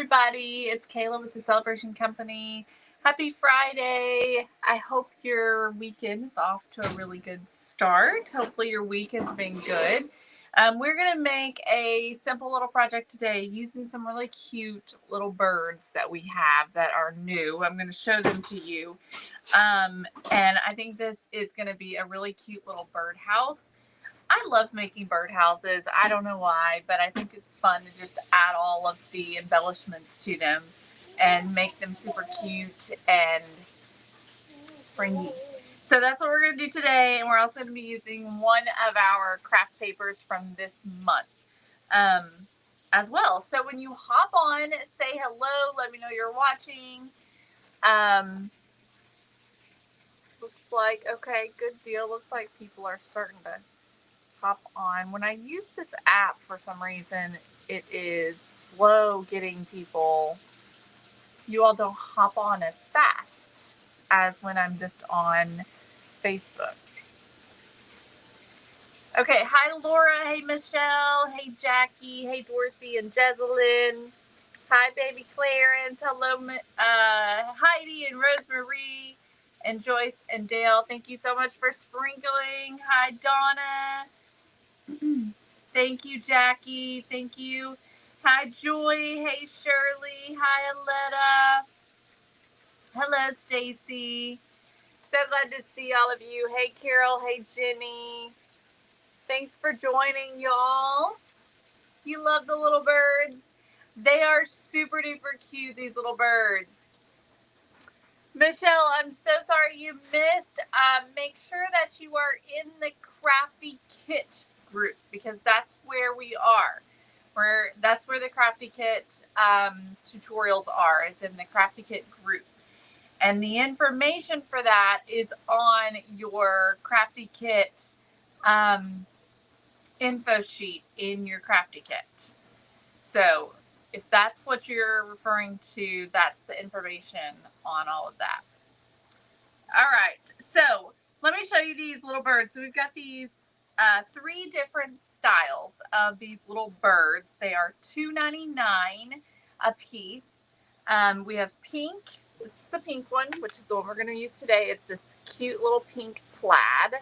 everybody. It's Kayla with the Celebration Company. Happy Friday. I hope your weekend is off to a really good start. Hopefully your week has been good. We're going to make a simple little project today using some really cute little birds that we have that are new. I'm going to show them to you. And I think this is going to be a really cute little birdhouse. I love making birdhouses. I don't know why, but I think it's fun to just add all of the embellishments to them and make them super cute and springy. So that's what we're going to do today, and we're also going to be using one of our craft papers from this month as well. So when you hop on, say hello, let me know you're watching. Looks like, okay, good deal. Looks like people are starting to hop on. When I use this app, for some reason, it is slow getting people. You all don't hop on as fast as when I'm just on Facebook. Okay, hi Laura, hey Michelle, hey Jackie, hey Dorothy and Jezelyn. Hi baby Clarence, hello Heidi and Rosemarie and Joyce and Dale. Thank you so much for sprinkling. Hi Donna. Thank you, Jackie. Thank you. Hi, Joy. Hey, Shirley. Hi, Aletta. Hello, Stacy. So glad to see all of you. Hey, Carol. Hey, Jenny. Thanks for joining, y'all. You love the little birds. They are super duper cute, these little birds. Michelle, I'm so sorry you missed. Make sure that you are in the Crafty Kit group because that's where we are. That's where the Crafty Kit tutorials are, is in the Crafty Kit group. And the information for that is on your Crafty Kit info sheet in your Crafty Kit. So if that's what you're referring to, that's the information on all of that. All right, so let me show you these little birds. So we've got these 3 different styles of these little birds. They are $2.99 a piece. We have pink. This is the pink one, which is the one we're going to use today. It's this cute little pink plaid.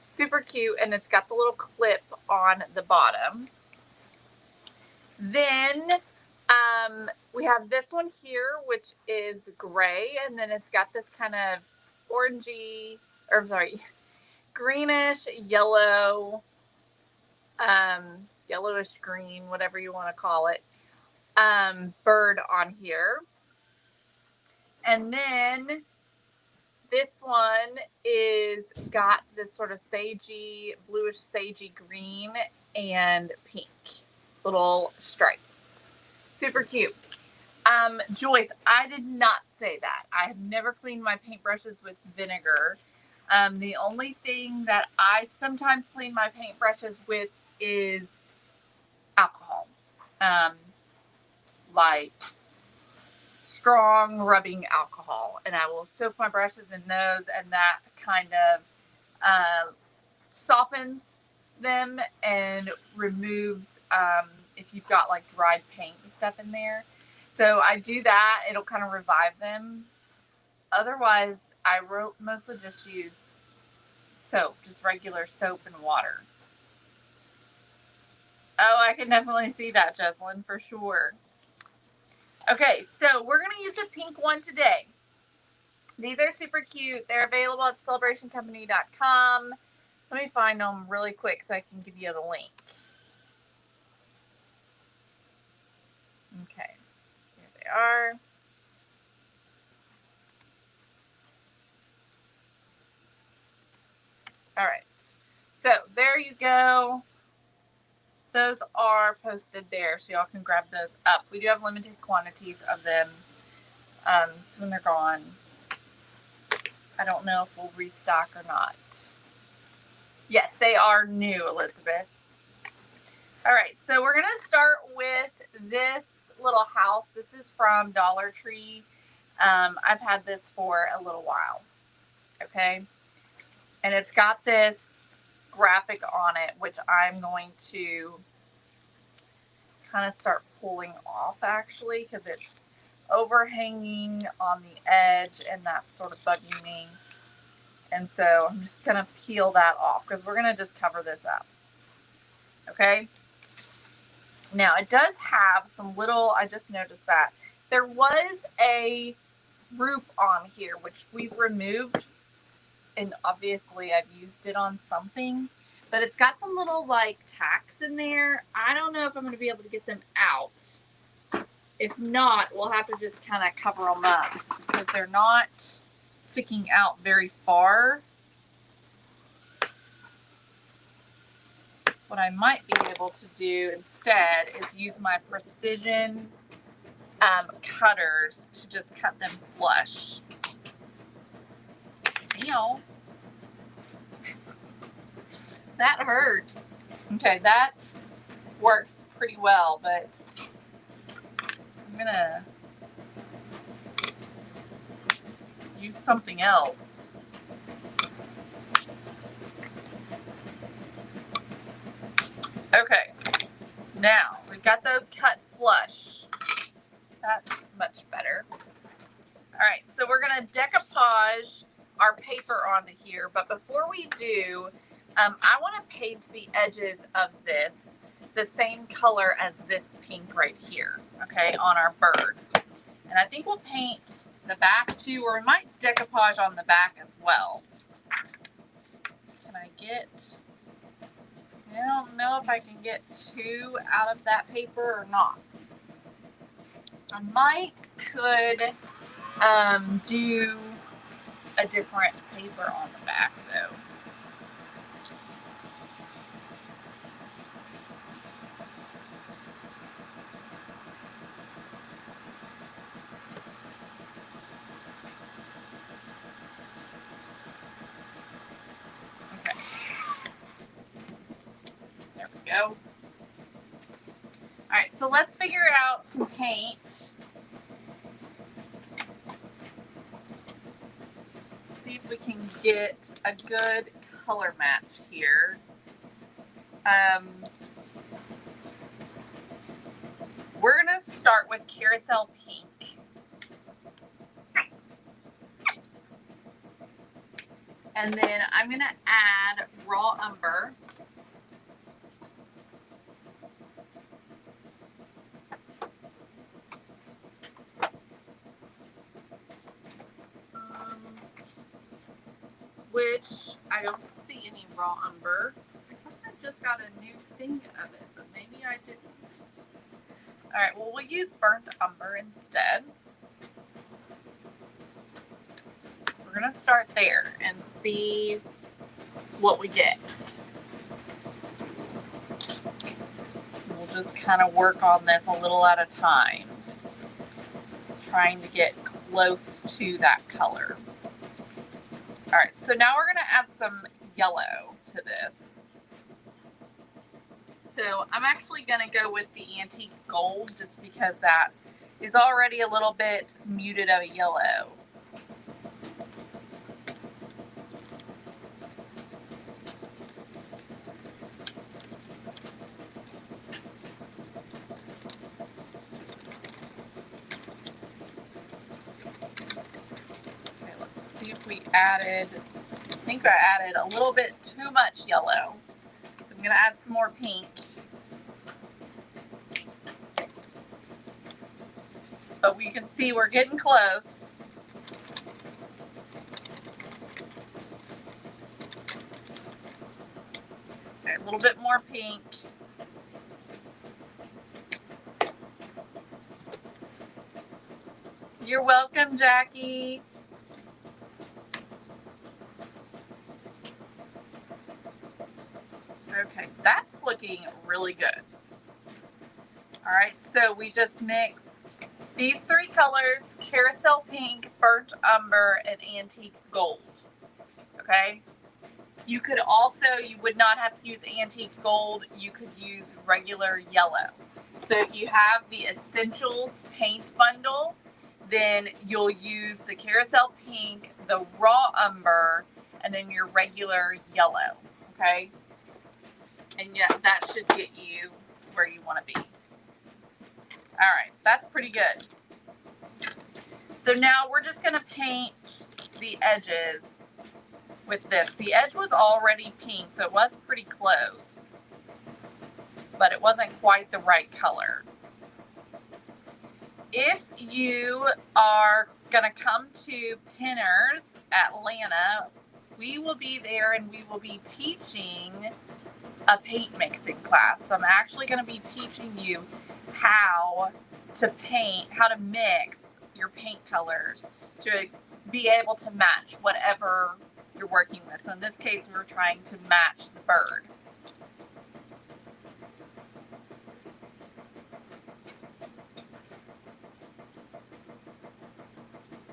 Super cute, and it's got the little clip on the bottom. Then we have this one here, which is gray, and then it's got this kind of orangey, or sorry, greenish, yellow, yellowish green, whatever you want to call it, bird on here. And then this one is got this sort of sagey, bluish sagey green and pink little stripes. Super cute. Joyce, I did not say that. I have never cleaned my paintbrushes with vinegar. The only thing that I sometimes clean my paintbrushes with is alcohol. Like strong rubbing alcohol. And I will soak my brushes in those, and that kind of softens them and removes if you've got like dried paint and stuff in there. So I do that. It'll kind of revive them. Otherwise, I mostly just use soap, just regular soap and water. Oh, I can definitely see that, Jesselyn, for sure. Okay, so we're going to use the pink one today. These are super cute. They're available at celebrationcompany.com. Let me find them really quick so I can give you the link. Okay, here they are. All right, so there you go. Those are posted there, so y'all can grab those up. We do have limited quantities of them, so when they're gone, I don't know if we'll restock or not. Yes, they are new, Elizabeth. All right, so we're going to start with this little house. This is from Dollar Tree. I've had this for a little while, okay? And it's got this graphic on it, which I'm going to kind of start pulling off actually, because it's overhanging on the edge and that's sort of bugging me. And so I'm just gonna peel that off because we're gonna just cover this up. Okay. Now it does have some little, I just noticed that there was a roof on here, which we've removed, and obviously I've used it on something, but it's got some little like tacks in there. I don't know if I'm going to be able to get them out. If not, we'll have to just kind of cover them up because they're not sticking out very far. What I might be able to do instead is use my precision cutters to just cut them flush. Ow. That hurt. Okay, that works pretty well, but I'm gonna use something else. Okay, now we've got those cut flush. That's much better. All right, so we're gonna decoupage our paper onto here, but before we do, I want to paint the edges of this the same color as this pink right here, okay, on our bird. And I think we'll paint the back too, or we might decoupage on the back as well. Can I get, I don't know if I can get two out of that paper or not. I could do a different paper on the back though. Okay. There we go. All right, so let's figure out some paint. See if we can get a good color match here. We're gonna start with carousel pink. And then I'm gonna add raw umber. Which I don't see any raw umber. I thought I just got a new thing of it, but maybe I didn't. All right, well, we'll use burnt umber instead. We're gonna start there and see what we get. We'll just kind of work on this a little at a time, trying to get close to that color. All right, so now we're gonna add some yellow to this. So I'm actually gonna go with the antique gold just because that is already a little bit muted of a yellow. Okay, let's see if we added, I think I added a little bit too much yellow. So I'm gonna add some more pink. But we can see we're getting close. Okay, a little bit more pink. You're welcome, Jackie. Okay, that's looking really good. All right, so we just mixed these three colors: carousel pink, burnt umber, and antique gold. Okay, you could also, you would not have to use antique gold, you could use regular yellow. So if you have the essentials paint bundle, then you'll use the carousel pink, the raw umber, and then your regular yellow. Okay, and yeah, that should get you where you want to be. All right, that's pretty good. So now we're just gonna paint the edges with this. The edge was already pink, so it was pretty close, but it wasn't quite the right color. If you are gonna come to Pinners Atlanta, we will be there and we will be teaching a paint mixing class. So I'm actually gonna be teaching you how to paint, how to mix your paint colors to be able to match whatever you're working with. So in this case, we're trying to match the bird.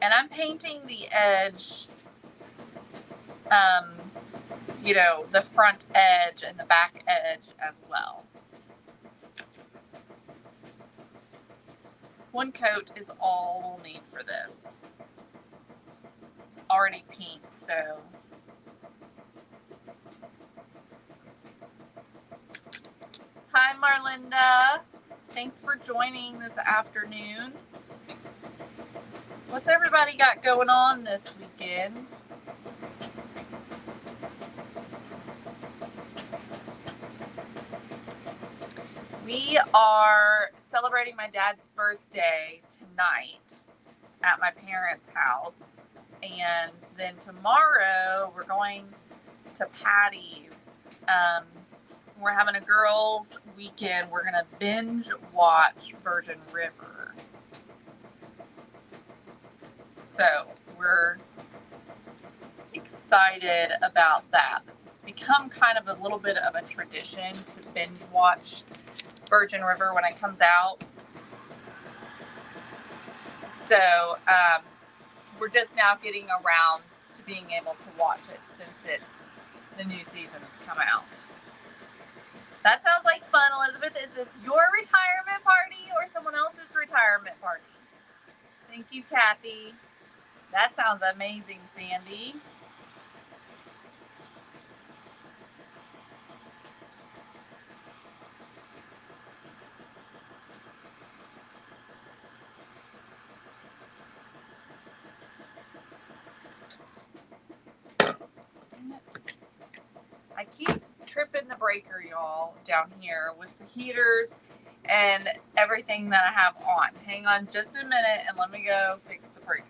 And I'm painting the edge, you know, the front edge and the back edge as well. One coat is all we'll need for this. It's already pink, so. Hi, Marlinda. Thanks for joining this afternoon. What's everybody got going on this weekend? We are celebrating my dad's birthday tonight at my parents' house. And then tomorrow we're going to Patty's. We're having a girls' weekend. We're going to binge watch Virgin River. So we're excited about that. This has become kind of a little bit of a tradition to binge watch Virgin River when it comes out. So we're just now getting around to being able to watch it since the new season has come out. That sounds like fun, Elizabeth. Is this your retirement party or someone else's retirement party? Thank you, Kathy. That sounds amazing, Sandy. I keep tripping the breaker, y'all, down here with the heaters and everything that I have on. Hang on just a minute and let me go fix the breaker.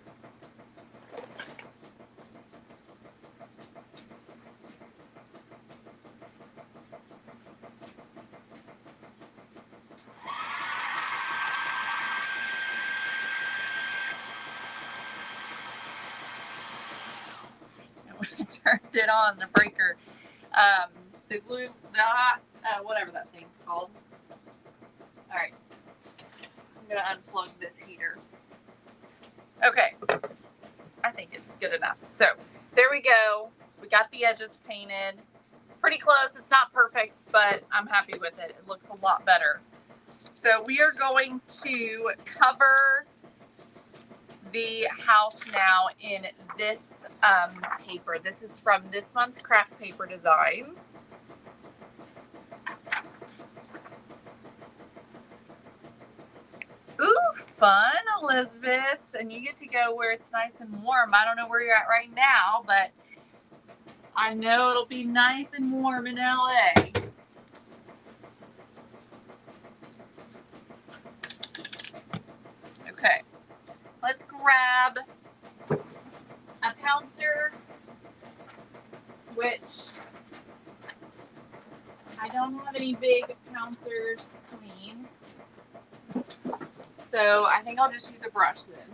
When I turned it on, the breaker, the glue, the hot, whatever that thing's called. All right, I'm gonna unplug this heater. Okay, I think it's good enough. So there we go. We got the edges painted. It's pretty close. It's not perfect, but I'm happy with it. It looks a lot better. So we are going to cover the house now in this paper. This is from this month's Craft Paper Designs. Ooh, fun, Elizabeth. And you get to go where it's nice and warm. I don't know where you're at right now, but I know it'll be nice and warm in LA. Okay, let's grab a pouncer, which I don't have any big pouncers to clean. So I think I'll just use a brush then.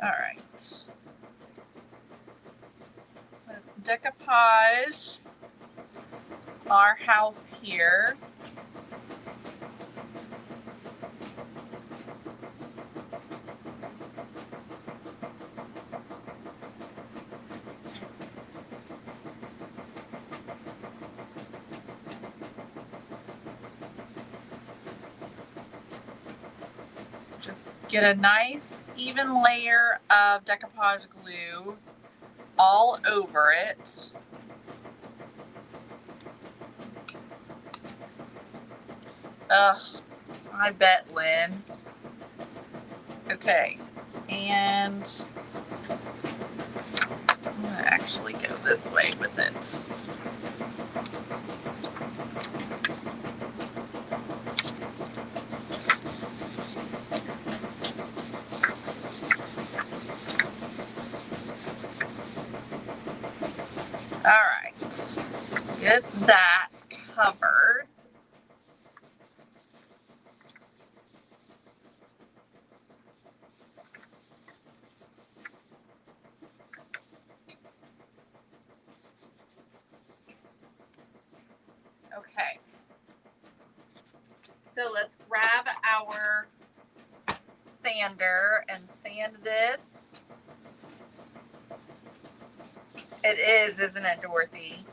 All right. Let's decoupage our house here. Just get a nice even layer of decoupage glue all over it. Ugh, I bet, Lynn. Okay, and I'm gonna actually go this way with it. All right, get that covered. Okay, so let's grab our sander and sand this. It is, isn't it, Dorothy?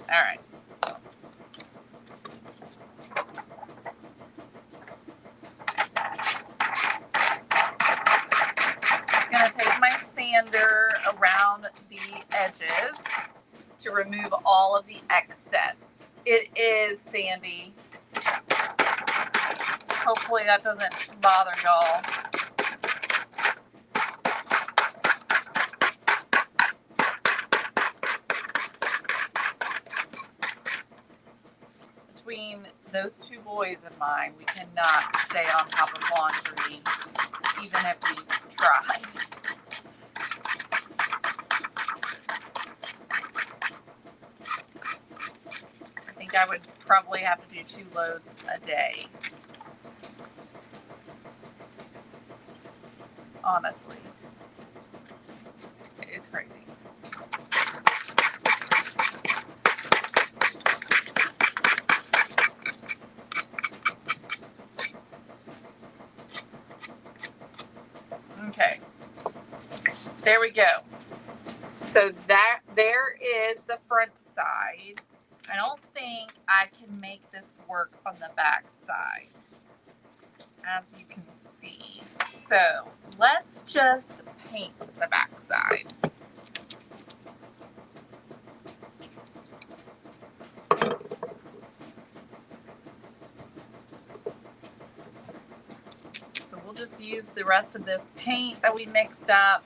All right. Just gonna take my sander around the edges to remove all of the excess. It is sandy. Hopefully that doesn't bother y'all. Between those two boys and mine, we cannot stay on top of laundry, even if we try. I think I would probably have to do 2 loads a day. Honestly. It's crazy. Okay. There we go. So there is the front side. I don't think I can make this work on the back side, as you can see. So let's just paint the back side. So we'll just use the rest of this paint that we mixed up.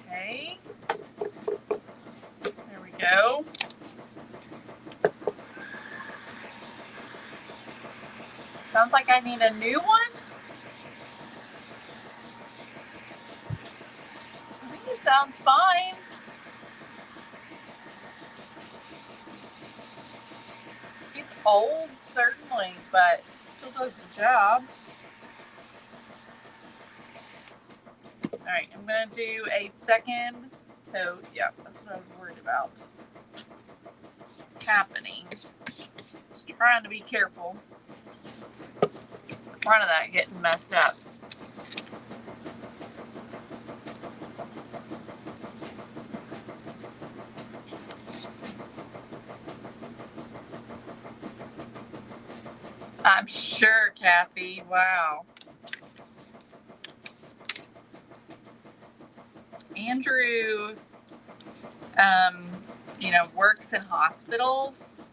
Okay, there we go. Sounds like I need a new one. I think it sounds fine. It's old, certainly, but it still does the job. All right, I'm gonna do a second coat. Yeah, that's what I was worried about happening. Just trying to be careful. It's the front of that getting messed up. I'm sure, Kathy. Wow. Andrew, works in hospitals,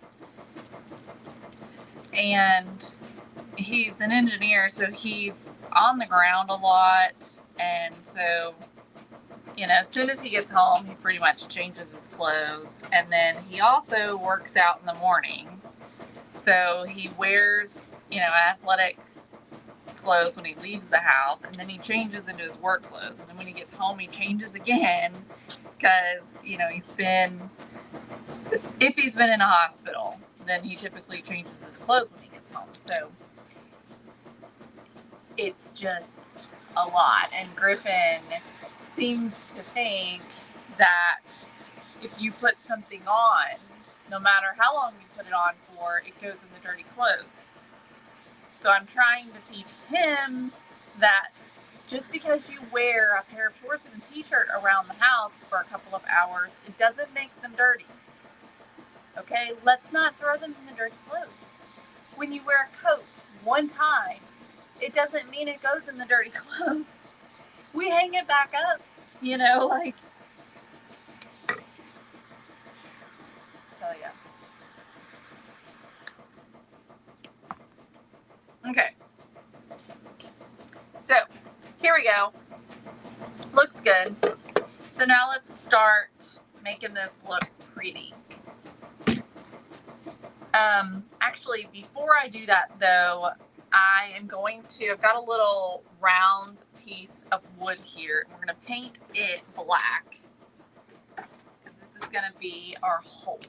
and he's an engineer, so he's on the ground a lot, and so, as soon as he gets home, he pretty much changes his clothes, and then he also works out in the morning, so he wears, athletic clothes when he leaves the house, and then he changes into his work clothes, and then when he gets home he changes again, because if he's been in a hospital, then he typically changes his clothes when he gets home. So it's just a lot. And Griffin seems to think that if you put something on, no matter how long you put it on for, it goes in the dirty clothes. So I'm trying to teach him that just because you wear a pair of shorts and a t-shirt around the house for a couple of hours, it doesn't make them dirty. Okay, let's not throw them in the dirty clothes. When you wear a coat one time, it doesn't mean it goes in the dirty clothes. We hang it back up, you know, like, tell ya. Okay. So, here we go. Looks good. So now let's start making this look pretty. Actually, before I do that though, I've got a little round piece of wood here. We're gonna paint it black, because this is gonna be our hole.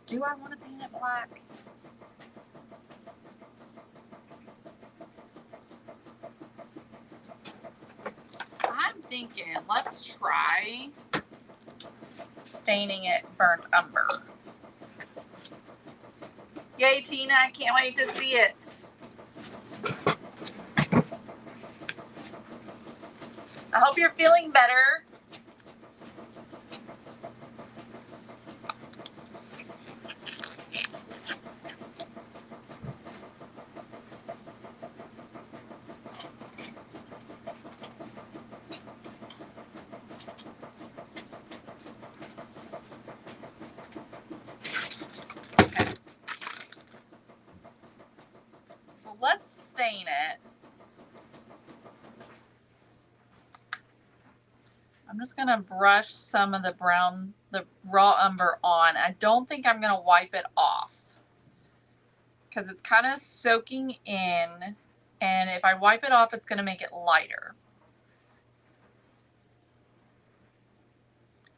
Do I wanna paint it black? I'm thinking, let's try staining it burnt umber. Yay, Tina, I can't wait to see it. I hope you're feeling better. Okay. So let's stain it. I'm just gonna brush some of the raw umber on. I don't think I'm gonna wipe it off, because it's kind of soaking in, and if I wipe it off, it's gonna make it lighter.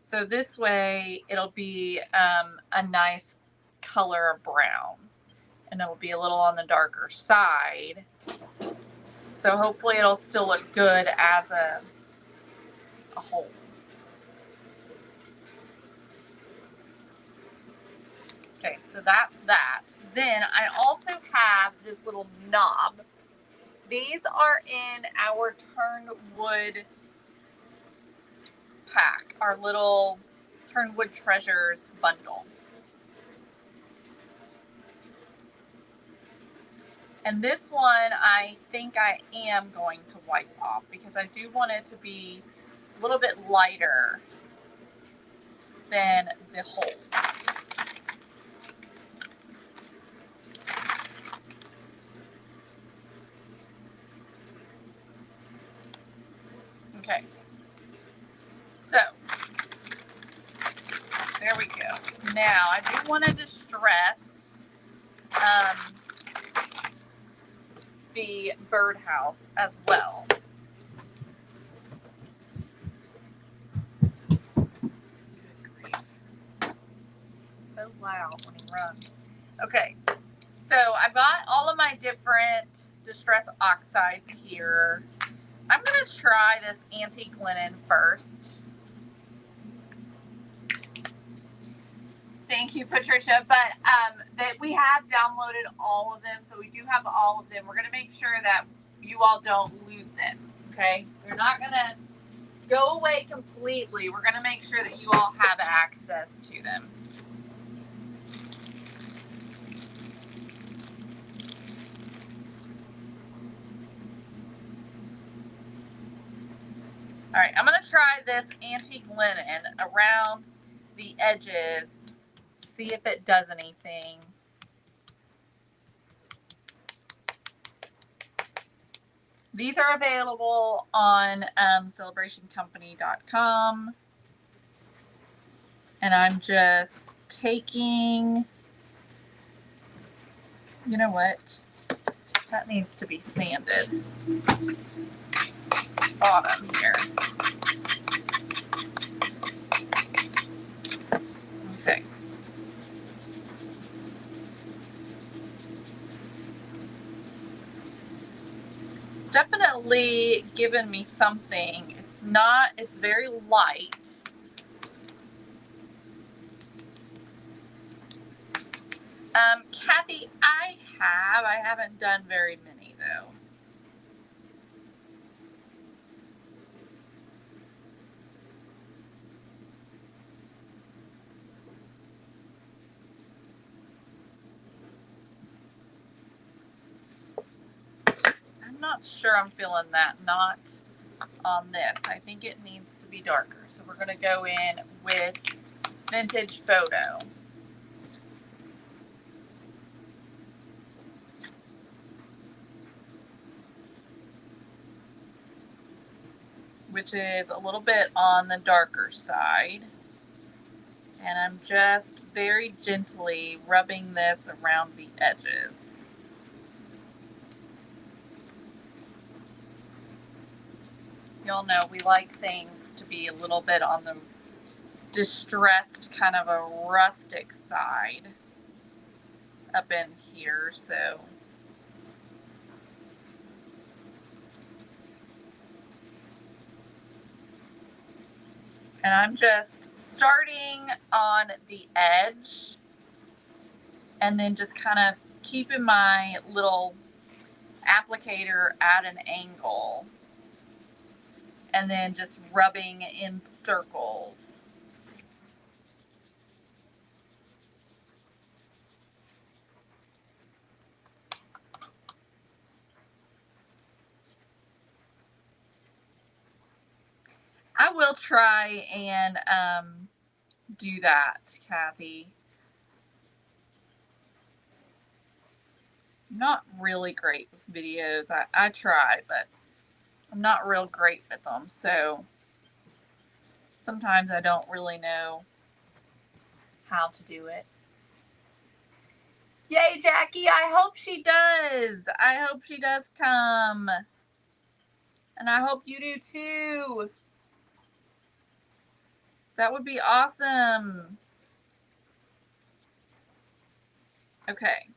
So this way, it'll be a nice color of brown, and it'll be a little on the darker side. So hopefully it'll still look good as a whole. Okay, so that's that. Then I also have this little knob. These are in our Turnwood pack, our little Turnwood Treasures bundle. And this one I think I am going to wipe off, because I do want it to be a little bit lighter than the hole. Okay, so there we go. Now I do want to distress the birdhouse as well. Good grief. He's so loud when he runs. Okay, so I've got all of my different distress oxides here. I'm going to try this antique linen first. Thank you, Patricia. But that we have downloaded all of them, so we do have all of them. We're going to make sure that you all don't lose them, okay? They're not going to go away completely. We're going to make sure that you all have access to them. All right, I'm going to try this antique linen around the edges, see if it does anything. These are available on celebrationcompany.com. And I'm just taking, you know what? That needs to be sanded. Bottom here. Okay. definitely given me something. It's very light. Kathy, I haven't done very many though. I'm not sure I'm feeling that, not on this. I think it needs to be darker. So we're gonna go in with Vintage Photo. Which is a little bit on the darker side. And I'm just very gently rubbing this around the edges. Y'all know we like things to be a little bit on the distressed, kind of a rustic side up in here, so. And I'm just starting on the edge and then just kind of keeping my little applicator at an angle and then just rubbing in circles. I will try and do that, Kathy. I'm not really great with videos. I try, but I'm not real great with them. So sometimes I don't really know how to do it. Yay, Jackie. I hope she does. I hope she does come. And I hope you do too. That would be awesome. Okay.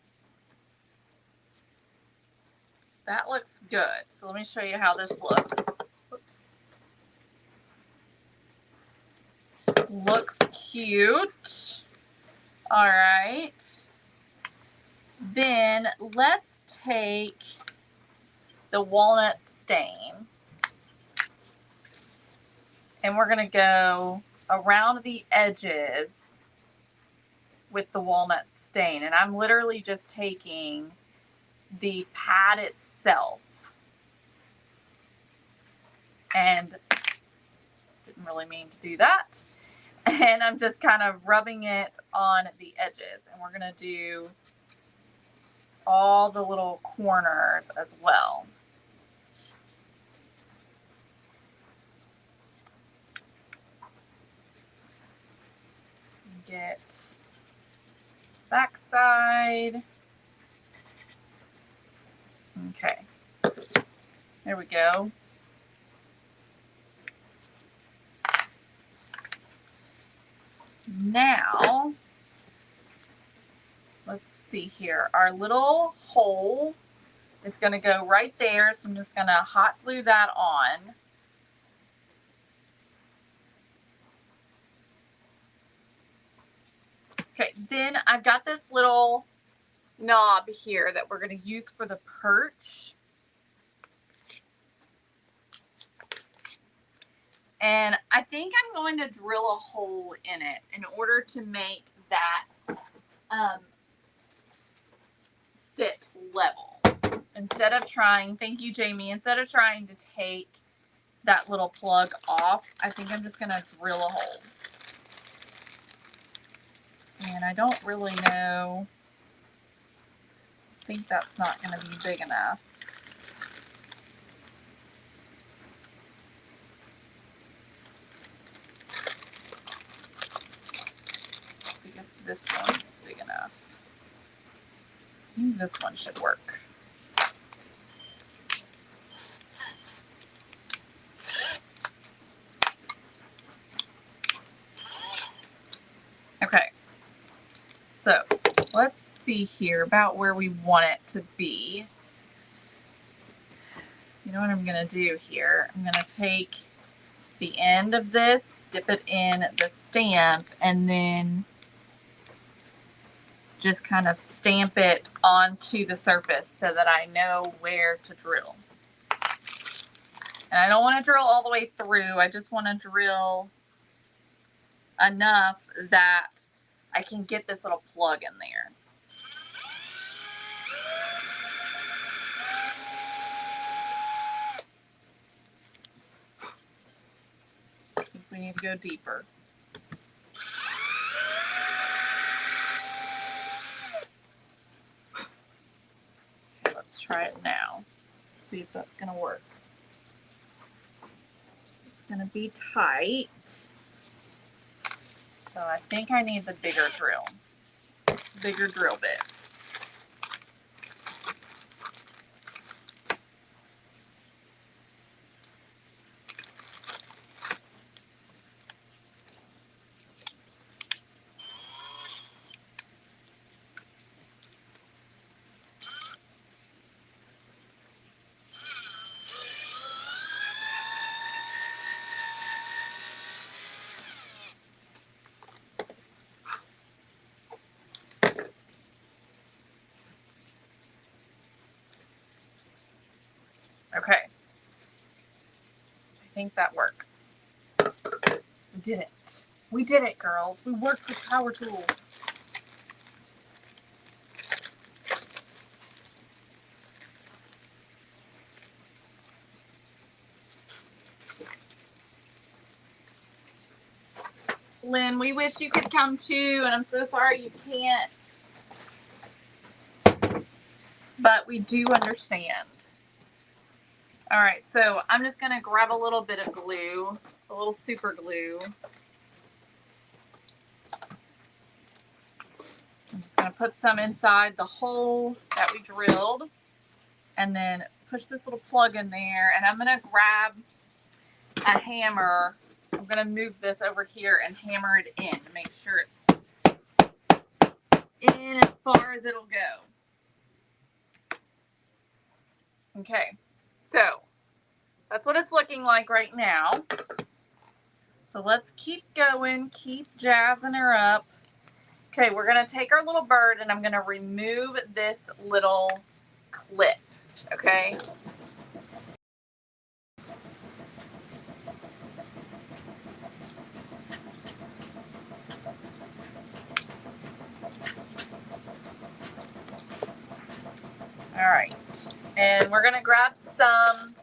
That looks good. So let me show you how this looks. Whoops. Looks cute. All right. Then let's take the walnut stain. And we're going to go around the edges with the walnut stain. And I'm literally just taking the pad itself. And didn't really mean to do that. And I'm just kind of rubbing it on the edges. And we're going to do all the little corners as well. Get back side. Okay. There we go. Now, let's see here. Our little hole is going to go right there. So I'm just going to hot glue that on. Okay, then I've got this little knob here that we're going to use for the perch. And I think I'm going to drill a hole in it in order to make that sit level. Instead of trying, thank you, Jamie, instead of trying to take that little plug off, I think I'm just going to drill a hole. And I don't really know. I think that's not going to be big enough. Let's see if this one's big enough. I think this one should work. Okay. So let's see here about where we want it to be. You know what I'm going to do here? I'm going to take the end of this, dip it in the stamp, and then just kind of stamp it onto the surface so that I know where to drill. And I don't want to drill all the way through. I just want to drill enough that I can get this little plug in there. I think we need to go deeper. Okay, let's try it now. See if that's going to work. It's going to be tight. So I think I need the bigger drill bit. Okay. I think that works. We did it. We did it, girls. We worked with power tools. Lynn, we wish you could come too, and I'm so sorry you can't. But we do understand. All right, so I'm just going to grab a little bit of glue, a little super glue. I'm just going to put some inside the hole that we drilled and then push this little plug in there. And I'm going to grab a hammer. I'm going to move this over here and hammer it in to make sure it's in as far as it'll go. Okay, so that's what it's looking like right now. So let's keep going, keep jazzing her up. Okay, we're going to take our little bird and I'm going to remove this little clip, okay? All right, and we're going to grab some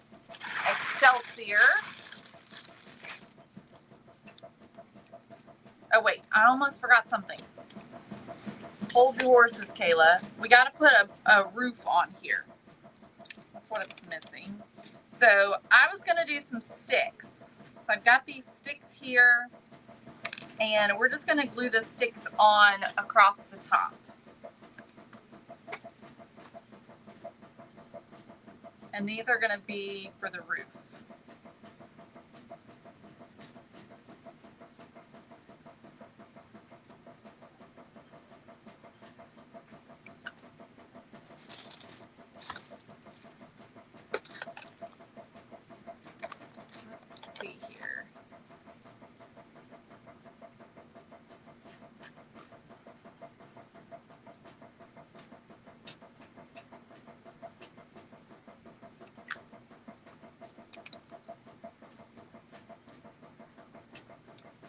Excelsior. Oh wait, I almost forgot something. Hold your horses, Kayla. We got to put a roof on here. That's what it's missing. So I was going to do some sticks. So I've got these sticks here, and we're just going to glue the sticks on across the top. And these are going to be for the roof. Let's see here.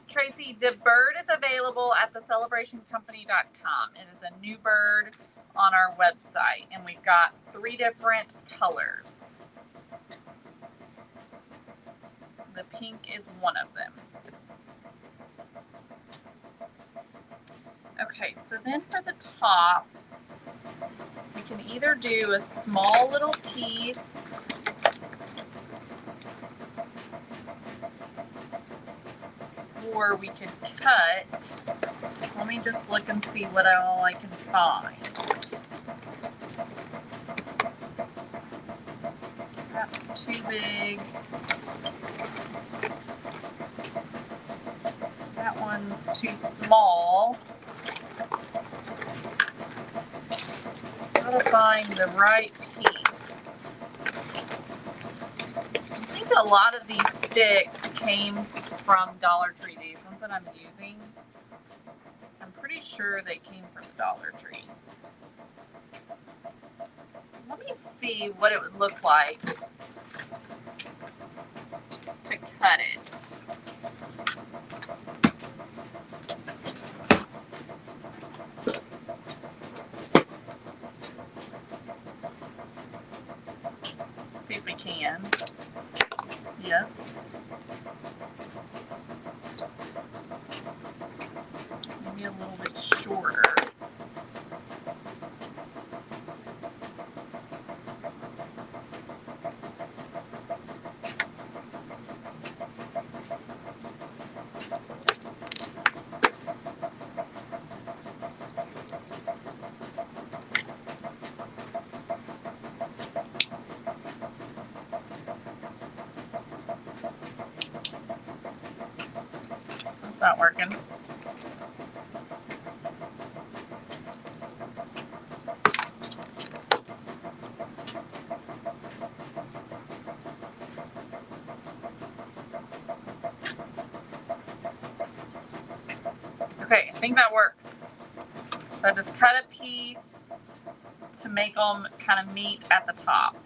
Tracy, the bird is available at thecelebrationcompany.com. It is a new bird on our website, and we've got 3 different colors. The pink is one of them. Okay, so then for the top, we can either do a small little piece or we could cut. Let me just look and see what all I can find. That's too big. That one's too small. Gotta find the right piece. a lot of these sticks came from Dollar Tree. These ones that I'm using, I'm pretty sure they came from the Dollar Tree. Let me see what it would look like to cut it. See if we can. Yes. Maybe a little bit shorter. It's not working. Okay, I think that works. So I just cut a piece to make them kind of meet at the top.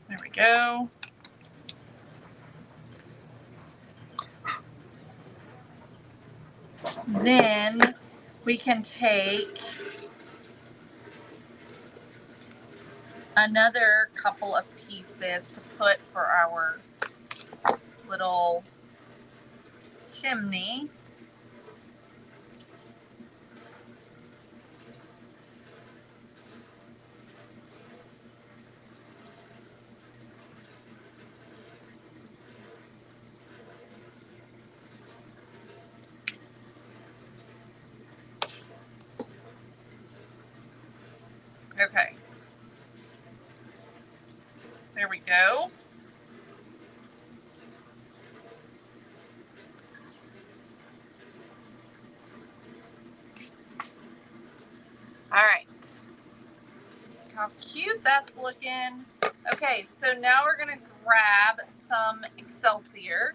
There we go. Then we can take another couple of pieces to put for our little chimney. Okay. There we go. All right. How cute that's looking. Okay, so now we're gonna grab some Excelsior.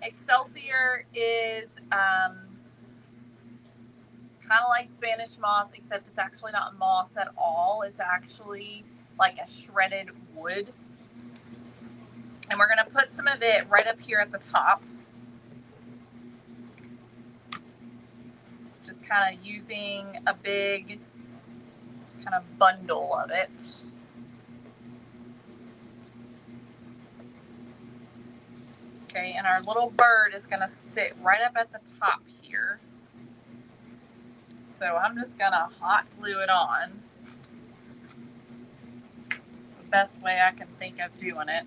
Excelsior is kind of like Spanish moss, except it's actually not moss at all. It's actually like a shredded wood. And we're gonna put some of it right up here at the top. Just kind of using a big kind of bundle of it. Okay, and our little bird is gonna sit right up at the top here. So I'm just gonna hot glue it on. It's the best way I can think of doing it.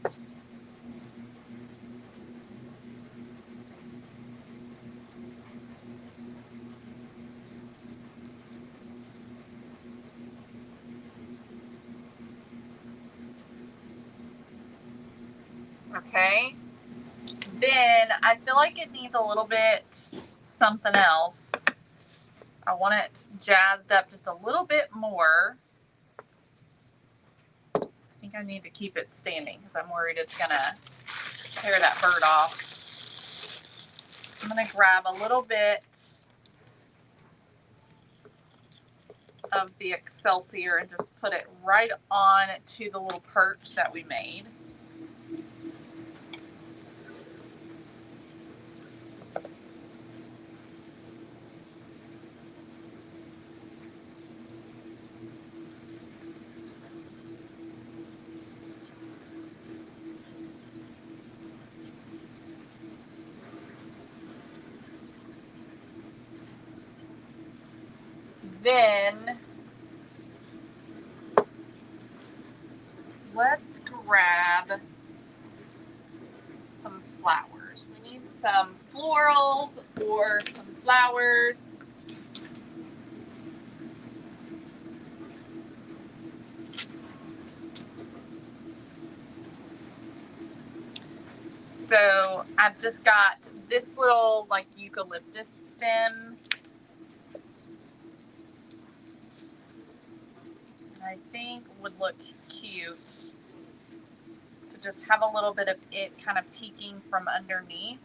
Okay. Then I feel like it needs a little bit something else. I want it jazzed up just a little bit more. I think I need to keep it standing because I'm worried it's gonna tear that bird off. I'm gonna grab a little bit of the Excelsior and just put it right on to the little perch that we made. Then let's grab some flowers. flowers. We need some florals or some flowers. So I've just got this little like eucalyptus stem. I think would look cute to just have a little bit of it kind of peeking from underneath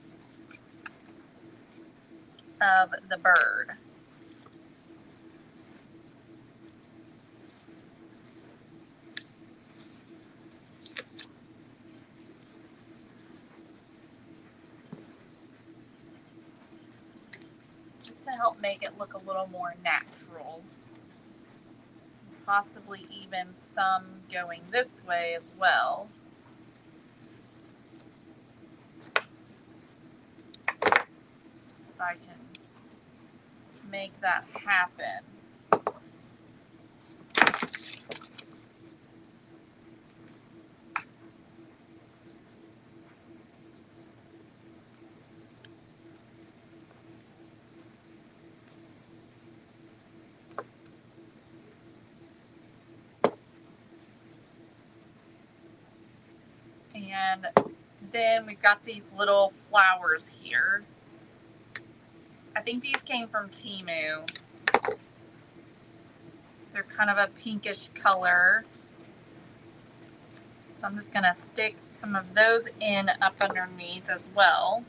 of the bird. Just to help make it look a little more natural. Possibly even some going this way as well. If I can make that happen. And then we've got these little flowers here. I think these came from Temu. They're kind of a pinkish color. So I'm just going to stick some of those in up underneath as well.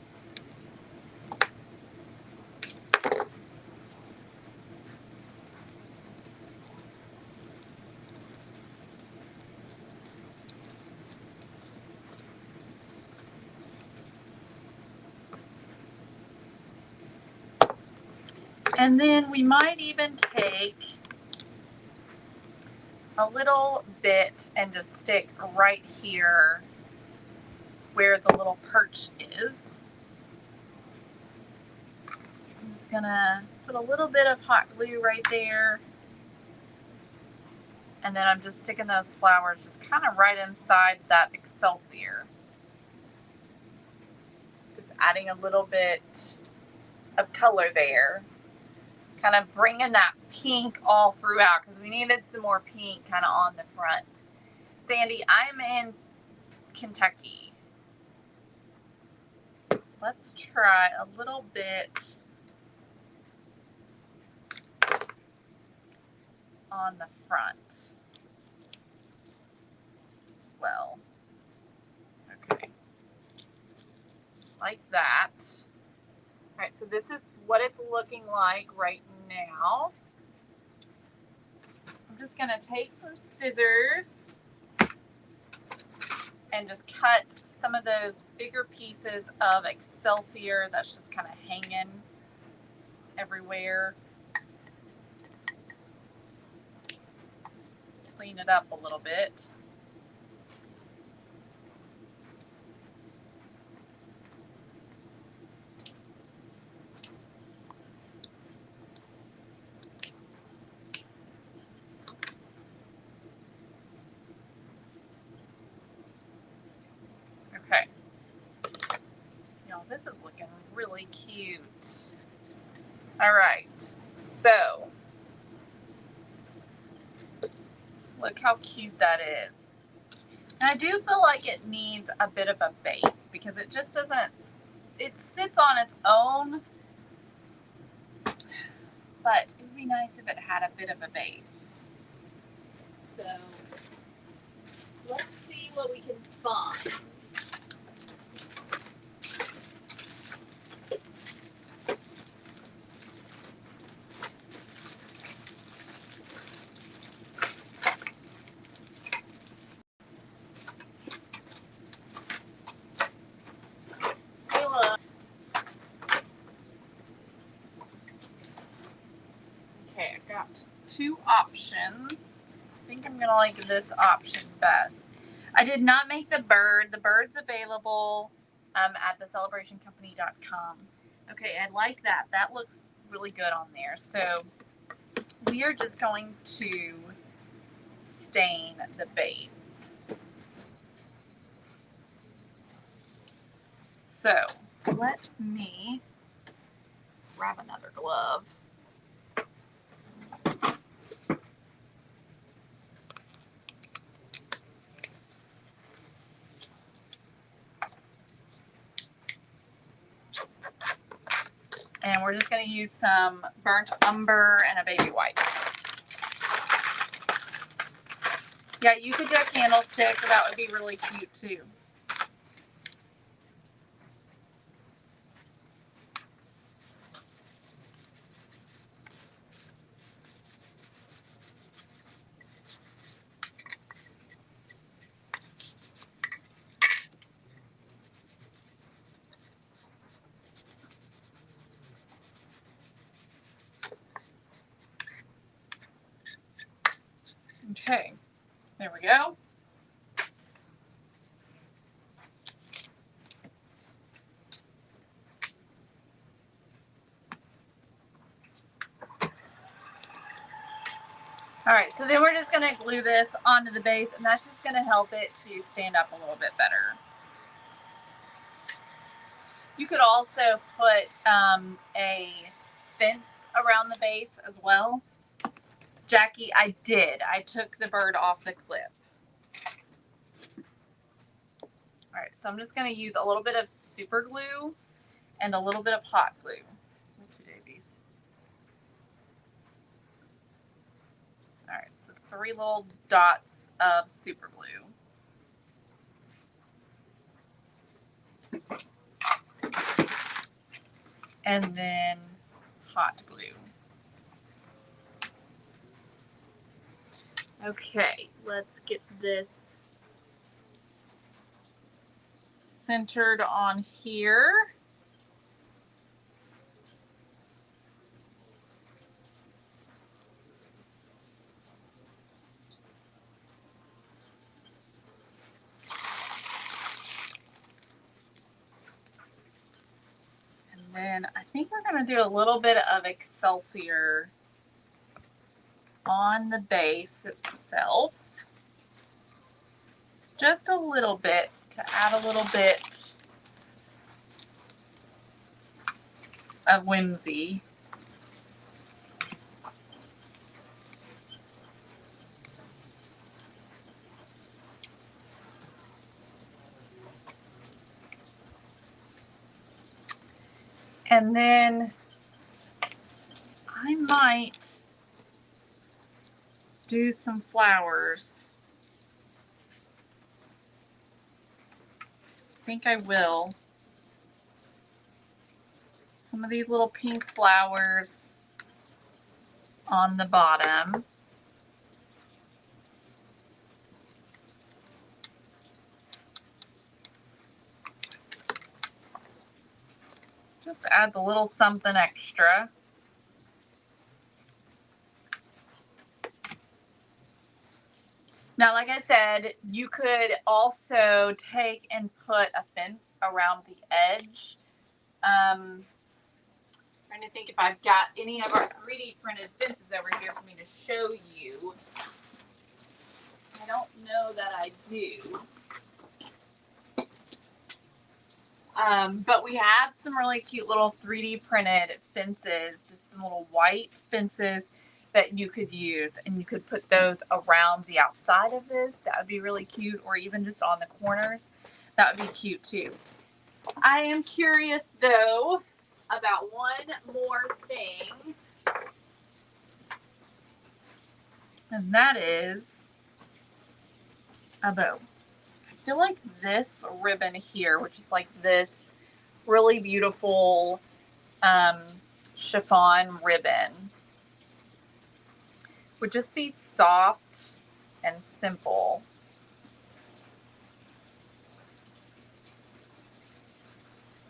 And then we might even take a little bit and just stick right here where the little perch is. So I'm just gonna put a little bit of hot glue right there. And then I'm just sticking those flowers just kind of right inside that excelsior. Just adding a little bit of color there. Kind of bringing that pink all throughout because we needed some more pink kind of on the front. Sandy, I'm in Kentucky. Let's try a little bit on the front as well. Okay, like that. All right, so this is what it's looking like right now. I'm just gonna take some scissors and just cut some of those bigger pieces of excelsior that's just kind of hanging everywhere. Clean it up a little bit. Okay. Y'all, this is looking really cute. All right. So, look how cute that is. And I do feel like it needs a bit of a base because it just doesn't, it sits on its own, but it would be nice if it had a bit of a base. So let's see what we can find. Okay, I got two options. I think I'm gonna like this option best. I did not make the bird. The bird's available at thecelebrationcompany.com. Okay, I like that. That looks really good on there. So we are just going to stain the base. So let me grab another glove. And we're just going to use some burnt umber and a baby white. Yeah, you could do a candlestick. That would be really cute too. Okay, there we go. All right, so then we're just going to glue this onto the base, and that's just going to help it to stand up a little bit better. You could also put a fence around the base as well. Jackie, I did. I took the bird off the clip. All right, so I'm just going to use a little bit of super glue and a little bit of hot glue. Oopsie daisies. All right, so 3 little dots of super glue. And then hot glue. Okay, let's get this centered on here. And then I think we're going to do a little bit of Excelsior on the base itself. Just a little bit to add a little bit of whimsy. And then I might do some flowers. I think I will. Some of these little pink flowers on the bottom. Just adds a little something extra. Now, like I said, you could also take and put a fence around the edge. Trying to think if I've got any of our 3D printed fences over here for me to show you. I don't know that I do. But we have some really cute little 3D printed fences, just some little white fences that you could use, and you could put those around the outside of this. That would be really cute, or even just on the corners. That would be cute too. I am curious though about one more thing, and that is a bow. I feel like this ribbon here, which is like this really beautiful chiffon ribbon, would just be soft and simple.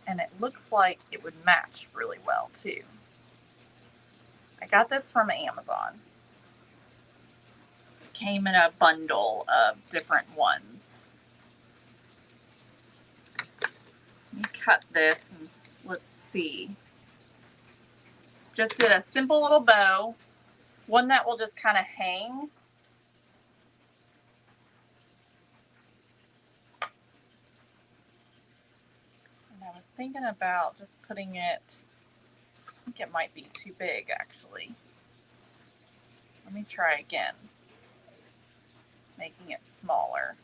And it looks like it would match really well too. I got this from Amazon. It came in a bundle of different ones. Let me cut this and let's see. Just did a simple little bow, one that will just kind of hang. And I was thinking about just putting it, I think it might be too big actually. Let me try again, making it smaller.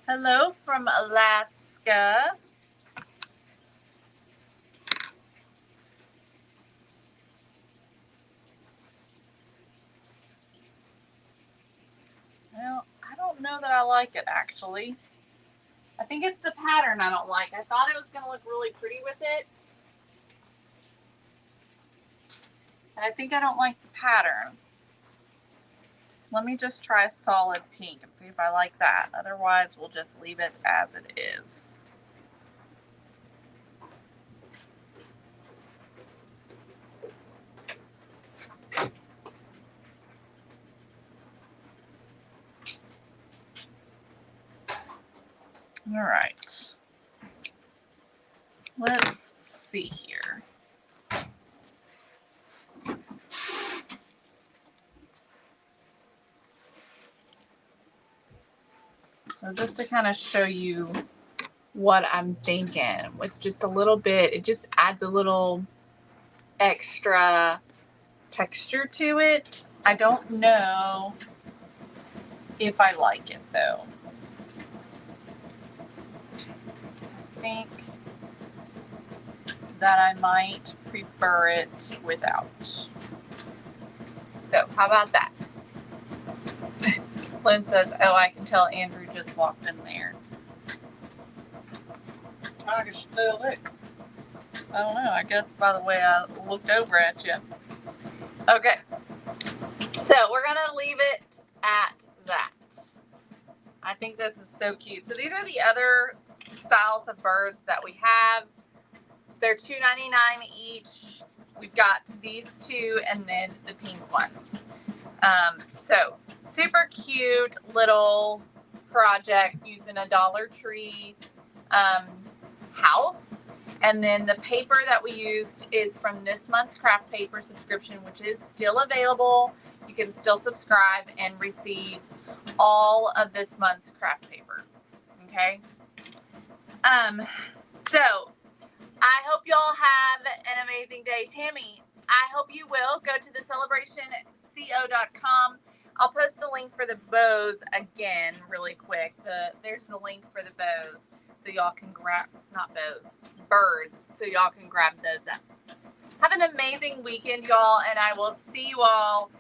Hello from Alaska. Well, I don't know that I like it actually. I think it's the pattern I don't like. I thought it was going to look really pretty with it. And I think I don't like the pattern. Let me just try solid pink and see if I like that. Otherwise, we'll just leave it as it is. All right. Let's see here. So just to kind of show you what I'm thinking with just a little bit, it just adds a little extra texture to it. I don't know if I like it though. I think that I might prefer it without. So how about that? Lynn says, oh, I can tell Andrew just walked in there. I can tell that. I don't know. I guess by the way I looked over at you. Okay. So we're going to leave it at that. I think this is so cute. So these are the other styles of birds that we have. They're $2.99 each. We've got these two and then the pink ones. So super cute little project using a Dollar Tree house. And then the paper that we used is from this month's craft paper subscription, which is still available. You can still subscribe and receive all of this month's craft paper. Okay. So I hope y'all have an amazing day. Tammy, I hope you will go to thecelebrationco.com. I'll post the link for the bows again really quick. There's the link for the bows. So y'all can grab, not bows, birds. So y'all can grab those up. Have an amazing weekend, y'all. And I will see you all